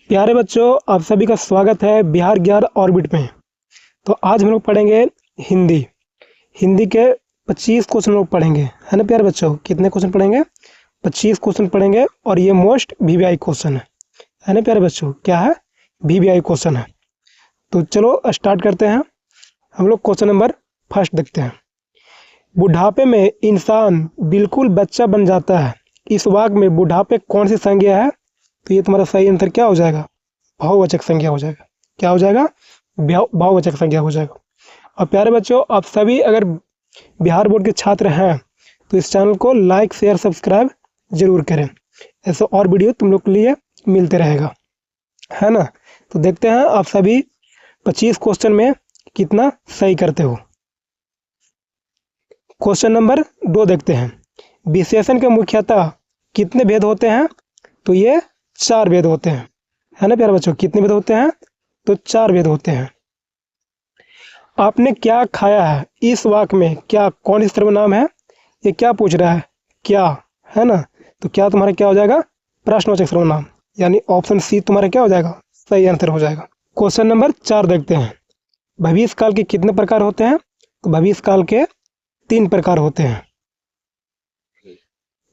प्यारे बच्चों, आप सभी का स्वागत है बिहार ज्ञान ऑर्बिट में। तो आज हम लोग पढ़ेंगे हिंदी। हिंदी के 25 क्वेश्चन लोग पढ़ेंगे, है ना प्यारे बच्चों। कितने क्वेश्चन पढ़ेंगे? 25 क्वेश्चन पढ़ेंगे और ये मोस्ट वीवीआई क्वेश्चन है ना प्यारे बच्चों। क्या है? वीवीआई क्वेश्चन है। तो चलो स्टार्ट करते हैं। हम लोग क्वेश्चन नंबर फर्स्ट देखते हैं। बुढ़ापे में इंसान बिल्कुल बच्चा बन जाता है। इस वाक्य में बुढ़ापे कौन सी संज्ञा है? तो ये तुम्हारा सही आंसर क्या हो जाएगा? बहुवचक संज्ञा हो जाएगा। क्या हो जाएगा? बहुवचक संज्ञा हो जाएगा। और प्यारे बच्चों, आप सभी अगर बिहार बोर्ड के छात्र हैं तो इस चैनल को लाइक शेयर सब्सक्राइब जरूर करें। ऐसे और वीडियो तुम लोग के लिए मिलते रहेगा, है ना। तो देखते हैं आप सभी 25 क्वेश्चन में कितना सही करते हो। क्वेश्चन नंबर 2 देखते हैं। विशेषण के मुख्यतः कितने भेद होते हैं? तो ये 4 भेद होते हैं, है ना प्यारे बच्चों। कितने भेद होते हैं? तो 4 भेद होते हैं। आपने क्या खाया है? इस वाक्य में क्या कौन सी सर्वनाम है? ये क्या पूछ रहा है? क्या, है ना। तो क्या तुम्हारा क्या हो जाएगा? प्रश्नवाचक सर्वनाम, यानी ऑप्शन सी तुम्हारा क्या हो जाएगा? सही आंसर हो जाएगा। क्वेश्चन नंबर 4 देखते हैं। भविष्य काल के कितने प्रकार होते हैं? तो भविष्य काल के 3 प्रकार होते हैं।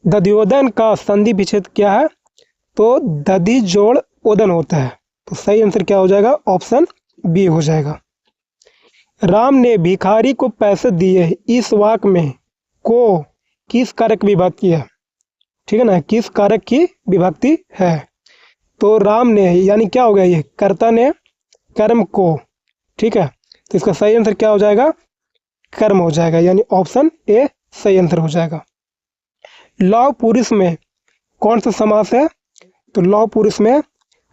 दध्योदन का संधि विच्छेद क्या है? तो दधि जोड़ ओदन होता है। तो सही आंसर क्या हो जाएगा? ऑप्शन बी हो जाएगा। राम ने भिखारी को पैसे दिए। इस वाक्य में को किस कारक की विभक्ति है? ठीक है ना, किस कारक की विभक्ति है? तो राम ने यानी क्या हो गया? ये कर्ता ने कर्म को, ठीक है। तो इसका सही आंसर क्या हो जाएगा? कर्म हो जाएगा, यानी ऑप्शन ए सही आंसर हो जाएगा। लौह पुरुष में कौन सा समास है? तो लौह पुरुष में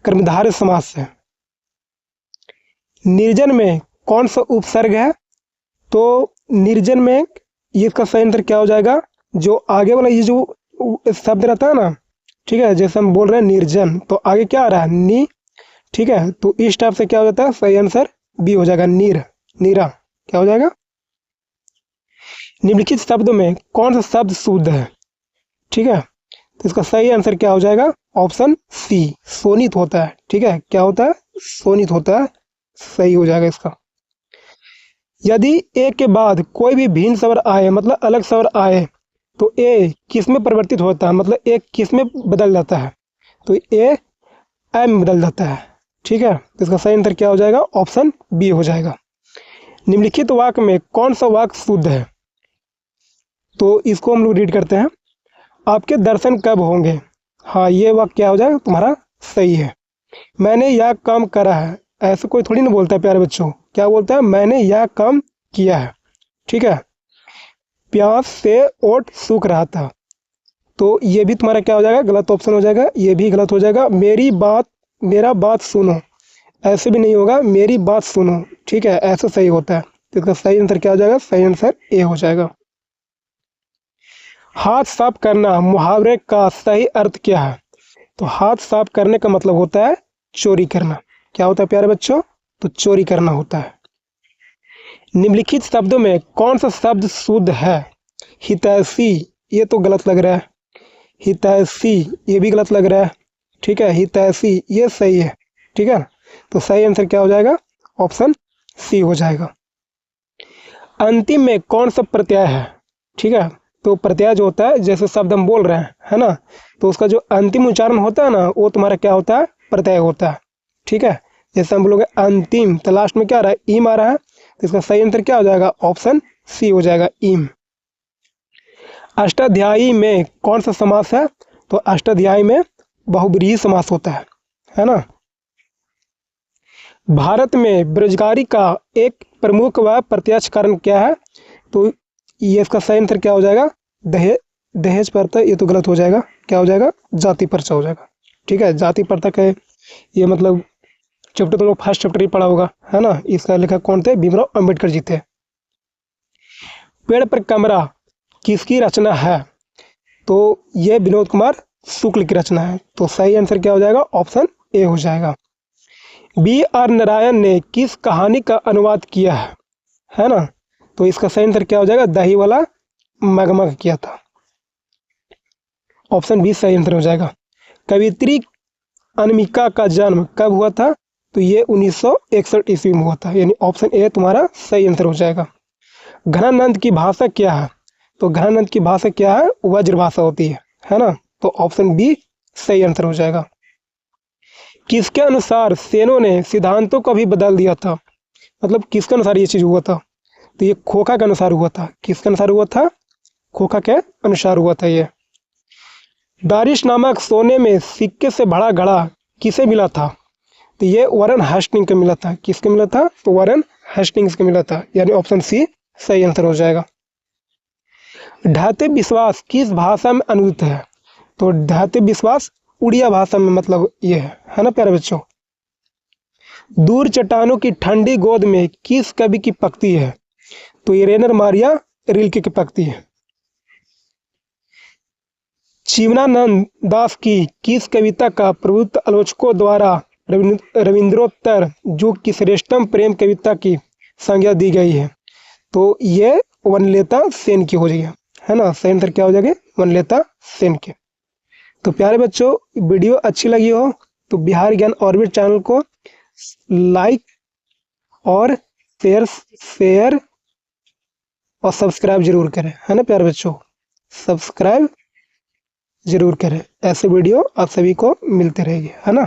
कर्मधारय समास है। निर्जन में कौन सा उपसर्ग है? तो निर्जन में ये इसका सही आंसर क्या हो जाएगा? जो आगे वाला ये जो शब्द रहता है ना, ठीक है, जैसे हम बोल रहे हैं निर्जन, तो आगे क्या आ रहा है? नी, ठीक है। तो इस टाइप से क्या हो जाता है? सही आंसर बी हो जाएगा, नीर, नीरा। क्या हो जाएगा? निम्नलिखित शब्दों में कौन सा शब्द शुद्ध है? ठीक है, तो इसका सही आंसर क्या हो जाएगा? ऑप्शन सी, शोणित होता है। ठीक है, क्या होता है? शोणित होता है। सही हो जाएगा इसका। यदि ए के बाद कोई भी भिन्न स्वर आए, मतलब अलग स्वर आए, तो ए किस में परिवर्तित होता है? मतलब ए किस में बदल जाता है? तो ए एम में बदल जाता है। ठीक है, तो इसका सही आंसर क्या हो जाएगा? ऑप्शन बी हो जाएगा। निम्नलिखित वाक्य में कौन सा वाक्य शुद्ध है? तो इसको हम लोग रीड करते हैं। आपके दर्शन कब होंगे? हाँ, ये वाक्य क्या हो जाएगा तुम्हारा? सही है। मैंने यह काम करा है। ऐसे कोई थोड़ी ना बोलता है प्यारे बच्चों। क्या बोलता है? मैंने यह काम किया है। ठीक है। प्यास से ओठ सूख रहा था। तो ये भी तुम्हारा क्या हो जाएगा? गलत ऑप्शन हो जाएगा। ये भी गलत हो जाएगा। मेरा बात सुनो, ऐसे भी नहीं होगा। मेरी बात सुनो, ठीक है, ऐसे सही होता है। तो इसका सही आंसर क्या हो जाएगा? सही आंसर ए हो जाएगा। हाथ साफ करना मुहावरे का सही अर्थ क्या है? तो हाथ साफ करने का मतलब होता है चोरी करना। क्या होता है प्यारे बच्चों? तो चोरी करना होता है। निम्नलिखित शब्दों में कौन सा शब्द शुद्ध है? हितैषी, ये तो गलत लग रहा है। हितैषी, ये भी गलत लग रहा है। ठीक है, हितैषी ये सही है। ठीक है, तो सही आंसर क्या हो जाएगा? ऑप्शन सी हो जाएगा। अंतिम में कौन सा प्रत्यय है? ठीक है, तो प्रत्यय जो होता है, जैसे शब्द हम बोल रहे हैं, है ना, तो उसका जो अंतिम उच्चारण होता है ना, वो तुम्हारा क्या होता है? प्रत्यय होता है। ठीक है, जैसे हम बोलोगे अंतिम, तो लास्ट में क्या आ रहा है? ईम आ रहा है। तो इसका सही आंसर क्या हो जाएगा? ऑप्शन सी हो जाएगा, ईम। अष्टाध्यायी में कौन सा समास है? तो अष्टाध्यायी में बहुब्रीहि समास होता है ना। भारत में बेरोजगारी का एक प्रमुख व प्रत्यक्ष कारण क्या है? तो ये इसका सही आंसर क्या हो जाएगा? दहेज प्रथा। ये तो गलत हो जाएगा। क्या हो जाएगा? जाति प्रथा हो जाएगा। ठीक है, जाति प्रथा का ये मतलब चैप्टर तुम लोग फर्स्ट चैप्टर ही पढ़ा होगा, है ना। इसका लेखक कौन थे? भीमराव अंबेडकर जी थे। पेड़ पर कमरा किसकी रचना है? तो ये विनोद कुमार शुक्ल की रचना है। तो सही आंसर क्या हो जाएगा? ऑप्शन ए हो जाएगा। बी आर नारायण ने किस कहानी का अनुवाद किया है ना। तो इसका सही आंसर क्या हो जाएगा? दही वाला मगमग किया था। ऑप्शन बी सही आंसर हो जाएगा। कवियत्री अनामिका का जन्म कब हुआ था? तो ये 1961 ईस्वी में हुआ था, यानी ऑप्शन ए तुम्हारा सही आंसर हो जाएगा। घनानंद की भाषा क्या है? तो घनानंद की भाषा क्या है? वज्र भाषा होती है ना? तो ऑप्शन बी सही आंसर हो जाएगा। किसके अनुसार सेनों ने सिद्धांतों को भी बदल दिया था? मतलब किसके अनुसार ये चीज हुआ था? तो ये खोखा के अनुसार हुआ था। किसके अनुसार हुआ था? खोखा के अनुसार हुआ था ये। दारिश नामक सोने में सिक्के से भरा घड़ा किसे मिला था? तो ये वारेन हेस्टिंग्स को मिला था। किसके मिला था? तो वारेन हेस्टिंग्स को मिला था, यानी ऑप्शन सी सही आंसर हो जाएगा। ढाते विश्वास किस भाषा में अनुदित है? तो ढाते विश्वास उड़िया भाषा में मतलब ये है ना प्यारे बच्चों। दूर चट्टानों की ठंडी गोद में किस कवि की पंक्ति है? तो ये रेनर मारिया रिल्के की पंक्ति है। जीवनानंद दास की किस कविता का प्रभुत्व आलोचकों द्वारा रविंद्रोत्तर युग की श्रेष्ठतम प्रेम कविता की संज्ञा दी गई है? तो ये वनलेता सेन की हो जाएगी, है ना? सही आंसर क्या हो जाएगा? वनलेता सेन के। तो प्यारे बच्चों, वीडियो अच्छी लगी हो तो बिहार ज्ञान ऑर्बिट चैनल को लाइक और शेयर और सब्सक्राइब जरूर करें, है ना प्यारे बच्चों? सब्सक्राइब जरूर करें। ऐसे वीडियो आप सभी को मिलते रहेंगे, है ना?